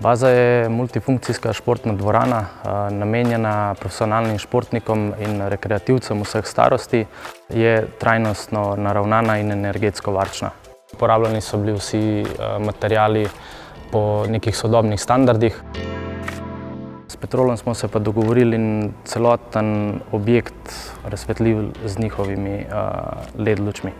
Baza je multifunkcijska športna dvorana, namenjena profesionalnim športnikom in rekreativcem vseh starosti. Je trajnostno naravnana in energetsko varčna. Uporabljeni so bili vsi materiali po nekih sodobnih standardih. S Petrolom smo se pa dogovorili in celoten objekt razsvetlili z njihovimi LED lučmi.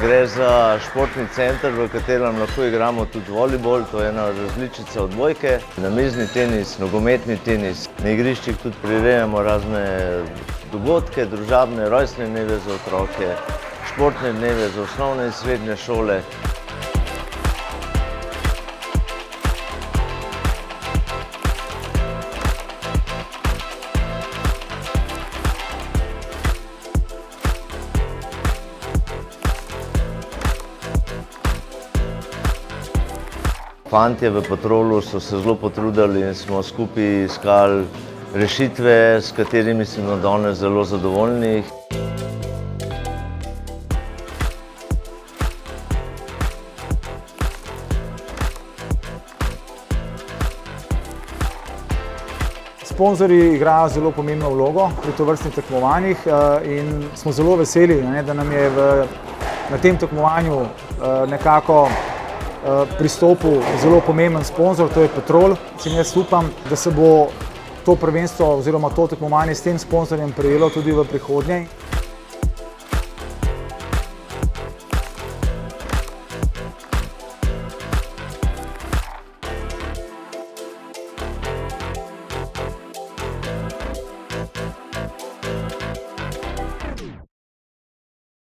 Gre za športni center, v katerem lahko igramo tudi volejbol, to je ena različica odbojke, namizni tenis, nogometni tenis. Na igriščih tudi prirejamo razne dogodke, družabne, rojstne dneve za otroke, športne dneve za osnovne in srednje šole. Fantje v Petrolu so se zelo potrudili in smo skupaj iskali rešitve, s katerimi smo danes zelo zadovoljni. Sponzorji igrajo zelo pomembno vlogo pri tovrstnih tekmovanjih in smo zelo veseli, da nam je na tem tekmovanju nekako pristopil zelo pomemben sponzor, to je Petrol. Jaz upam, da se bo to prvenstvo oziroma to tekmovanje s tem sponzorjem prejelo tudi v prihodnje.